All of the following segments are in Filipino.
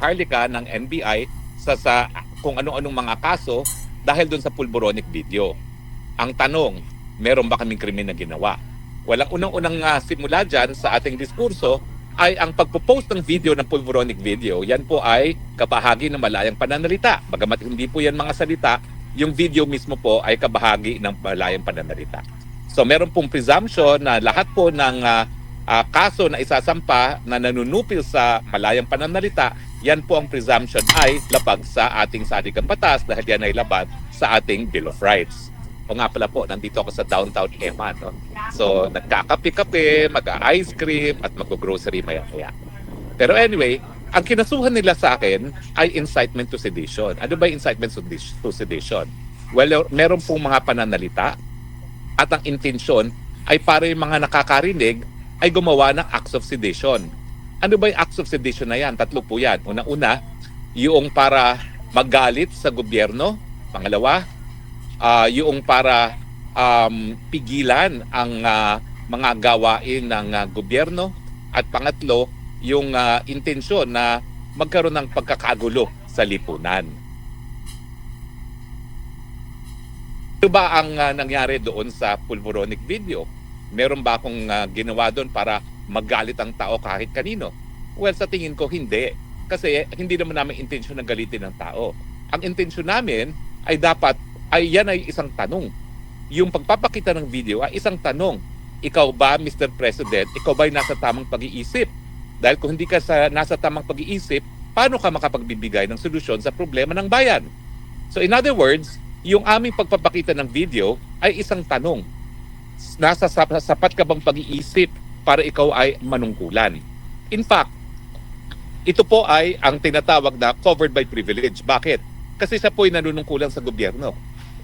pagkaharlika ng NBI sa kung ano-anong mga kaso dahil doon sa pulboronic video. Ang tanong, meron ba kaming krimen na ginawa? Walang unang-unang simula dyan sa ating diskurso ay ang pagpo-post ng video ng pulboronic video. Yan po ay kabahagi ng malayang pananalita. Bagamat hindi po yan mga salita, yung video mismo po ay kabahagi ng malayang pananalita. So meron pong presumption na lahat po ng kaso na isasampa na nanunupil sa malayang pananalita, yan po ang presumption ay labag sa ating saligang batas dahil yan ay labag sa ating Bill of Rights. O nga pala po, nandito ako sa downtown Emma. No? So, nagkakape-kape, mag-ice cream, at mag-grocery maya-maya. Pero anyway, ang kinasuhan nila sa akin ay incitement to sedition. Ano ba yung incitement to sedition? Well, meron pong mga pananalita at ang intensyon ay para yung mga nakakarinig ay gumawa ng acts of sedition. Ano ba yung acts of sedition na yan? Tatlo po yan. Una-una, yung para magalit sa gobyerno. Pangalawa, yung para pigilan ang mga gawain ng gobyerno. At pangatlo, yung intensyon na magkaroon ng pagkakagulo sa lipunan. Ano ba ang nangyari doon sa pulboronic video? Meron ba akong ginawa doon para magalit ang tao kahit kanino? Well, sa tingin ko hindi. Kasi hindi naman namin intensyon na galitin ng tao. Ang intensyon namin ay dapat yan ay isang tanong. Yung pagpapakita ng video ay isang tanong. Ikaw ba, Mr. President, ikaw ba ay nasa tamang pag-iisip? Dahil kung hindi ka nasa tamang pag-iisip, paano ka makapagbibigay ng solusyon sa problema ng bayan? So in other words, yung aming pagpapakita ng video ay isang tanong. Nasa sapat ka bang pag-iisip para ikaw ay manungkulan? In fact, ito po ay ang tinatawag na covered by privilege. Bakit? Kasi siya po ay nanunungkulan sa gobyerno.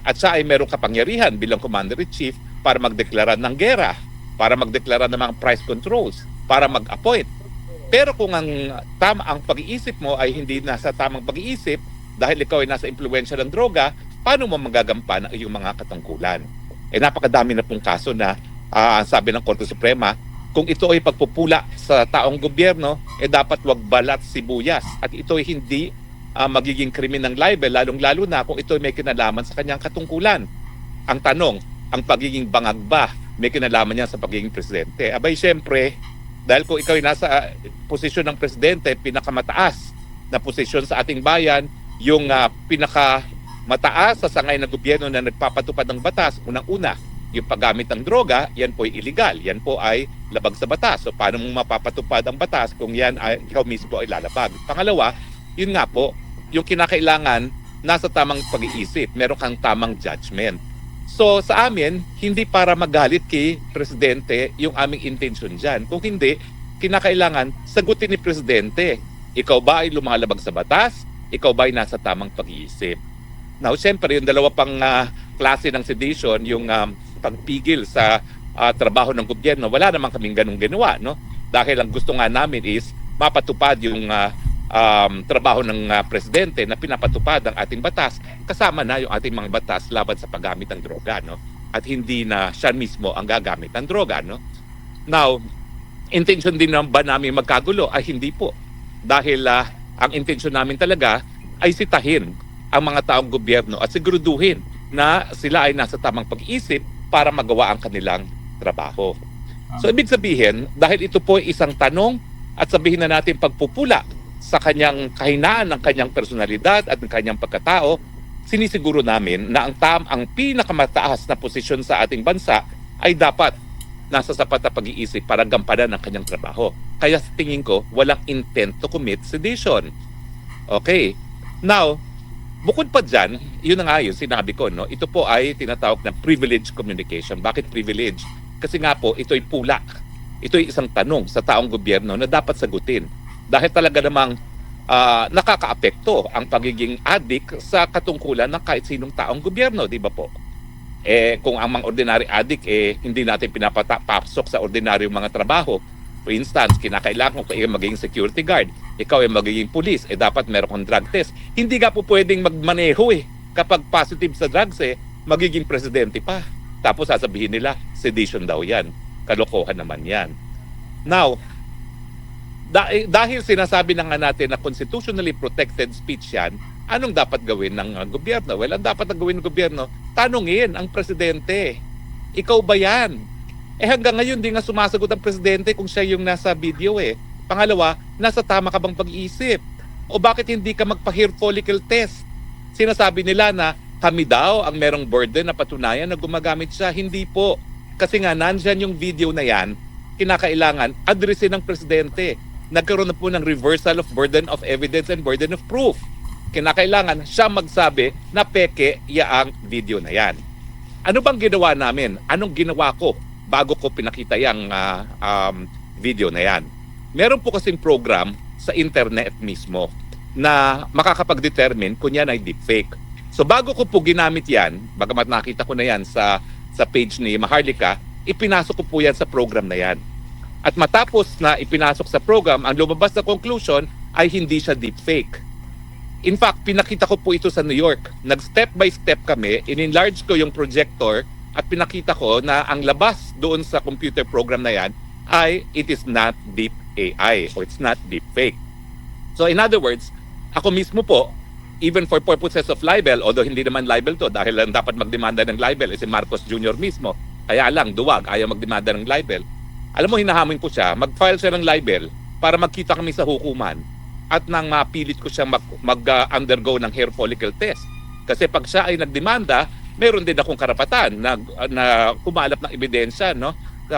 At siya ay merong kapangyarihan bilang Commander-in-Chief para magdeklara ng gera, para magdeklara ng mga price controls, para mag-appoint. Pero kung ang pag-iisip mo ay hindi nasa tamang pag-iisip dahil ikaw ay nasa impluwensya ng droga, paano mo magagampan ang iyong mga katungkulan? Napakadami na pong kaso na sabi ng Korte Suprema, kung ito ay pagpupula sa taong gobyerno, dapat wag balat sibuyas. At ito ay hindi magiging krimen ng libel, lalong-lalo na kung ito ay may kinalaman sa kanyang katungkulan. Ang tanong, ang pagiging bangag ba may kinalaman niya sa pagiging presidente? Abay, syempre, dahil kung ikaw ay nasa posisyon ng presidente, pinakamataas na posisyon sa ating bayan, yung pinakamataas sa sangay ng gobyerno na nagpapatupad ng batas, unang-una, yung paggamit ng droga, yan po ay illegal. Yan po ay labag sa batas. So, paano mo mapapatupad ang batas kung yan ay ikaw mismo ay lalabag? Pangalawa, yun nga po, yung kinakailangan nasa tamang pag-iisip, meron kang tamang judgment. So sa amin, hindi para magalit kay Presidente yung aming intention dyan. Kung hindi, kinakailangan sagutin ni Presidente, ikaw ba ay lumalabag sa batas? Ikaw ba ay nasa tamang pag-iisip? Now, siyempre, yung dalawa pang klase ng sedition, yung pagpigil sa trabaho ng gobyerno, wala naman kaming ganung ginawa, no? Dahil ang gusto nga namin is mapatupad yung trabaho ng presidente na pinapatupad ang ating batas, kasama na yung ating mga batas laban sa paggamit ng droga, no? At hindi na siya mismo ang gagamit ng droga, no? Now, intention din ba namin magkagulo? Ay hindi po. Dahil ang intention namin talaga ay sitahin ang mga taong gobyerno at siguraduhin na sila ay nasa tamang pag-iisip para magawa ang kanilang trabaho. So ibig sabihin, dahil ito po ay isang tanong at sabihin na natin pagpupula sa kanyang kahinaan ng kanyang personalidad at ng kanyang pagkatao, sinisiguro namin na ang pinakamataas na posisyon sa ating bansa ay dapat nasa sapat na pag-iisip para gampanan ang kanyang trabaho. Kaya sa tingin ko, walang intent to commit sedition. Okay. Now, bukod pa dyan, yun na nga yun, sinabi ko, no? Ito po ay tinatawag na privilege communication. Bakit privilege? Kasi nga po, ito ay pula. Ito ay isang tanong sa taong gobyerno na dapat sagutin. Dahil talaga namang nakakaapekto ang pagiging addict sa katungkulan ng kahit sinong taong gobyerno, di ba po? Kung ang mga ordinary addict, hindi natin pinapapasok sa ordinaryong mga trabaho. For instance, kinakailangan ko kayo magiging security guard, ikaw ay magiging police, dapat meron kang drug test. Hindi ka po pwedeng magmaneho kapag positive sa drugs, magiging presidente pa. Tapos sasabihin nila, sedition daw yan. Kalokohan naman yan. Now, Dahil sinasabi na nga natin na constitutionally protected speech yan, anong dapat gawin ng gobyerno? Well, ang dapat na gawin ng gobyerno, tanungin ang presidente. Ikaw ba yan? Hanggang ngayon di nga sumasagot ang presidente kung siya yung nasa video eh. Pangalawa, nasa tama ka bang pag-iisip? O bakit hindi ka magpa-hair follicle test? Sinasabi nila na kami daw ang merong burden na patunayan na gumagamit siya. Hindi po. Kasi nga nandyan yung video na yan, kinakailangan addressin ng presidente. Nagkaroon na po ng reversal of burden of evidence and burden of proof. Kinakailangan siya magsabi na peke yaang video na yan. Ano bang ginawa namin? Anong ginawa ko bago ko pinakita yung video na yan? Meron po kasing program sa internet mismo na makakapag-determine kung yan ay deepfake. So bago ko po ginamit yan, bagamat nakita ko na yan sa page ni Maharlika, ipinasok ko po yan sa program na yan. At matapos na ipinasok sa program, ang lumabas na conclusion ay hindi siya deepfake. In fact, pinakita ko po ito sa New York. Nag-step by step kami, in-enlarge ko yung projector at pinakita ko na ang labas doon sa computer program na yan ay it is not deep AI or it's not deepfake. So in other words, ako mismo po, even for purposes of libel, although hindi naman libel to dahil lang dapat magdemanda ng libel si Marcos Jr. mismo, kaya lang duwag, ayaw magdemanda ng libel. Alam mo, hinahamon ko siya, mag-file siya ng libel para magkita kami sa hukuman at nang mapilit ko siya mag-undergo ng hair follicle test. Kasi pag siya ay nagdemanda, meron din akong karapatan na kumalap ng ebidensya, no,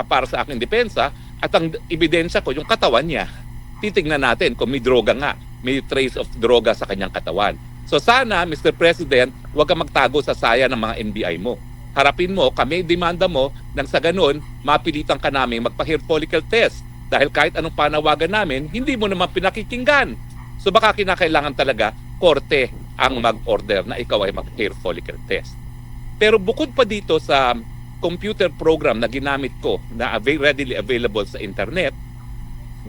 para sa aking depensa, at ang ebidensya ko, yung katawan niya. Titingnan natin kung may droga nga, may trace of droga sa kanyang katawan. So sana, Mr. President, huwag kang magtago sa saya ng mga NBI mo. Harapin mo, kami demanda mo, nang sa ganun, mapilitan ka namin magpa-hair follicle test. Dahil kahit anong panawagan namin, hindi mo naman pinakikinggan. So baka kinakailangan talaga, korte ang mag-order na ikaw ay mag-hair follicle test. Pero bukod pa dito sa computer program na ginamit ko na readily available sa internet,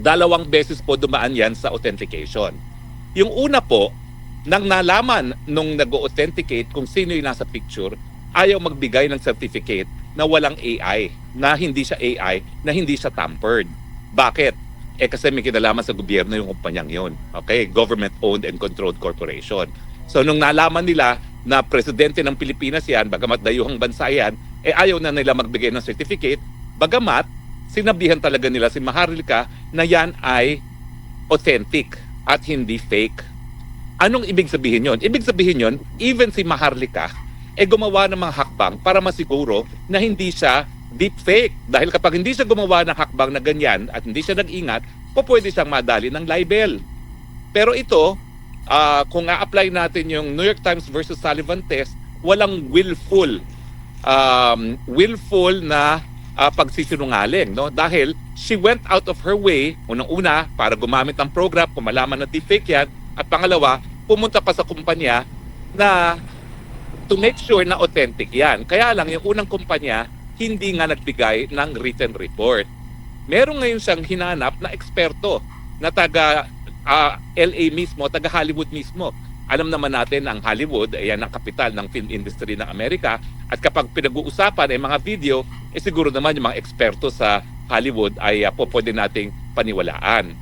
2 beses po dumaan yan sa authentication. Yung una po, nang nalaman nung nag-authenticate kung sino yung nasa picture, ayaw magbigay ng certificate na walang AI, na hindi siya AI, na hindi siya tampered. Bakit? Kasi may kinalaman sa gobyerno yung kumpanyang yun. Okay? Government-owned and controlled corporation. So nung nalaman nila na presidente ng Pilipinas yan, bagamat dayuhang bansa yan, ayaw na nila magbigay ng certificate, bagamat sinabihan talaga nila si Maharlika na yan ay authentic at hindi fake. Anong ibig sabihin yon? Ibig sabihin yon, even si Maharlika gumawa ng mga hakbang para masiguro na hindi siya deepfake. Dahil kapag hindi siya gumawa ng hakbang na ganyan at hindi siya nag-ingat, pwede siyang madali ng libel. Pero ito, kung a-apply natin yung New York Times versus Sullivan test, walang willful na pagsisinungaling, no? Dahil she went out of her way, unang-una, para gumamit ng program kung malaman na deepfake yan, at pangalawa, pumunta pa sa kumpanya na to make sure na authentic yan. Kaya lang, yung unang kumpanya, hindi nga nagbigay ng written report. Meron ngayon siyang hinanap na eksperto na taga LA mismo, taga Hollywood mismo. Alam naman natin ang Hollywood, ayan ang kapital ng film industry ng Amerika, at kapag pinag-uusapan ay mga video, siguro naman yung mga eksperto sa Hollywood ay pwede nating paniwalaan.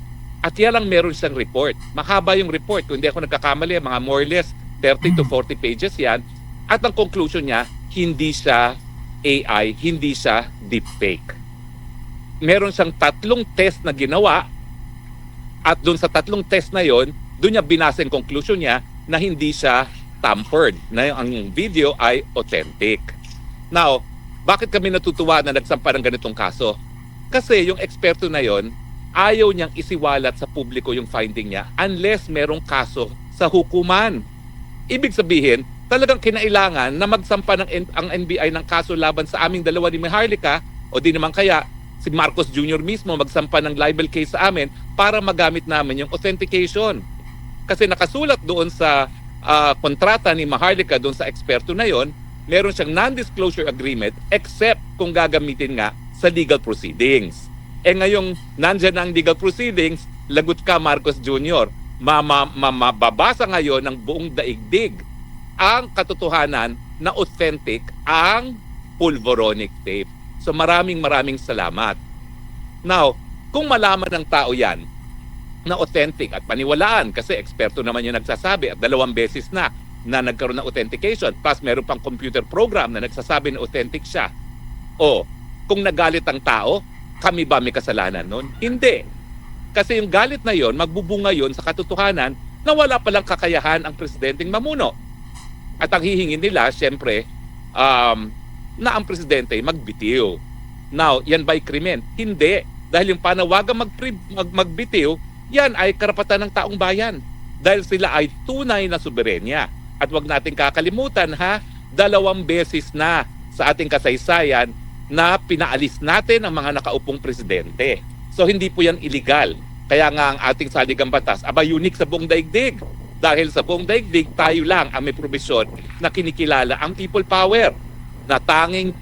At yan lang meron siyang report. Mahaba yung report, kung hindi ako nagkakamali, mga more or less 30 to 40 pages yan. At ang conclusion niya, hindi siya AI, hindi siya deepfake. Meron siyang 3 test na ginawa, at doon sa 3 test na yon, doon niya binasa yung conclusion niya na hindi siya tampered, na ang video ay authentic. Now, bakit kami natutuwa na nagsampa ng ganitong kaso? Kasi yung eksperto na yon, ayaw niyang isiwalat sa publiko yung finding niya unless merong kaso sa hukuman. Ibig sabihin, talagang kinailangan na magsampa ang NBI ng kaso laban sa aming dalawa ni Maharlika, o di naman kaya si Marcos Jr. mismo magsampa ng libel case sa amin para magamit namin yung authentication. Kasi nakasulat doon sa kontrata ni Maharlika doon sa eksperto na yon, meron siyang non-disclosure agreement except kung gagamitin nga sa legal proceedings. Ngayong nandyan ang legal proceedings, lagot ka Marcos Jr. Mababasa ngayon ng buong daigdig ang katotohanan na authentic ang pulvoronic tape. So maraming salamat. Now, kung malaman ng tao yan, na authentic at paniwalaan kasi eksperto naman yung nagsasabi at 2 beses na nagkaroon ng authentication plus meron pang computer program na nagsasabi na authentic siya. O, kung nagalit ang tao, kami ba may kasalanan nun? Hindi. Kasi yung galit na yon, magbubunga yon sa katotohanan na wala palang kakayahan ang presidenteng mamuno. At ang hihingin nila, syempre, na ang presidente magbitiw. Now, yan ba'y krimen? Hindi. Dahil yung panawagang magbitiw, yan ay karapatan ng taong bayan. Dahil sila ay tunay na soberenya. At wag nating kakalimutan 2 beses na sa ating kasaysayan na pinaalis natin ang mga nakaupong presidente. So hindi po yan illegal. Kaya nga ang ating saligang batas, unique sa buong daigdig. Dahil sa buong daigdig, tayo lang ang may probisyon na kinikilala ang people power. Na tanging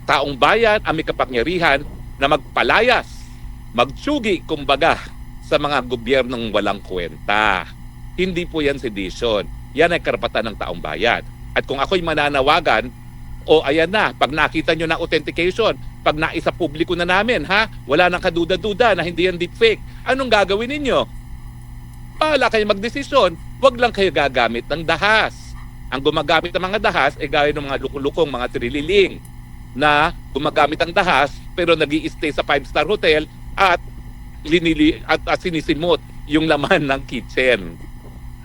taong bayan ang may kapangyarihan na magpalayas, magtsugi, kumbaga, sa mga gobyernong walang kwenta. Hindi po yan sedition. Yan ay karapatan ng taong bayan. At kung ako'y mananawagan, ayan na, pag nakita nyo ng authentication, pag naisa publiko na namin, wala nang kaduda-duda na hindi yan deepfake, anong gagawin ninyo? Bahala kayo magdesisyon, wag lang kayo gagamit ng dahas. Ang gumagamit ng mga dahas ay gaya ng mga lukulukong, mga trililing na gumagamit ng dahas pero nag-i-stay sa 5-star hotel at sinisimot yung laman ng kitchen.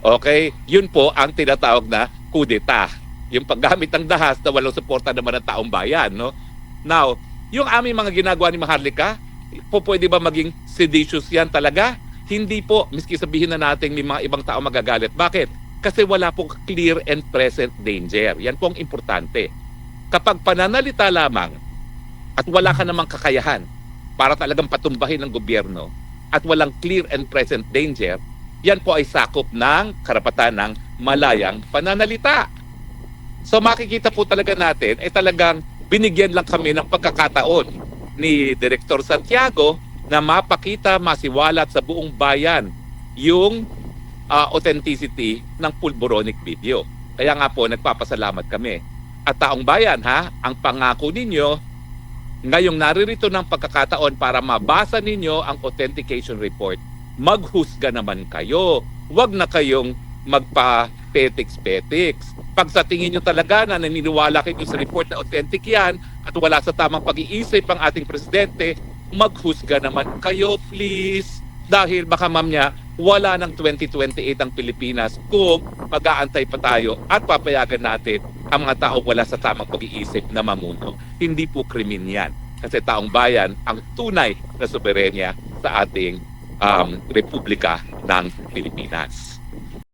Okay? Yun po ang tinatawag na kudeta. Yung paggamit ng dahas na walang suporta naman ng taong bayan. No? Now, yung aming mga ginagawa ni Maharlika, pwede ba maging seditious yan talaga? Hindi po, miski sabihin na natin may mga ibang tao magagalit. Bakit? Kasi wala pong clear and present danger. Yan po ang importante. Kapag pananalita lamang at wala ka namang kakayahan para talagang patumbahin ng gobyerno at walang clear and present danger, yan po ay sakop ng karapatan ng malayang pananalita. So makikita po talaga natin ay talagang binigyan lang kami ng pagkakataon ni Director Santiago na mapakita, masiwalat sa buong bayan yung authenticity ng pulboronic video. Kaya nga po nagpapasalamat kami. At taong bayan ang pangako ninyo, ngayong naririto ng pagkakataon para mabasa ninyo ang authentication report, maghusga naman kayo. Huwag na kayong magpa-petiks-petiks. Pag sa tingin nyo talaga na naniniwala kayo sa report na authentic yan at wala sa tamang pag-iisip ang ating presidente, maghusga naman kayo, please. Dahil baka mamaya, wala ng 2028 ang Pilipinas kung mag-aantay pa tayo at papayagan natin ang mga tao wala sa tamang pag-iisip na mamuno. Hindi po krimen yan. Kasi taong bayan ang tunay na soberenya sa ating Republika ng Pilipinas.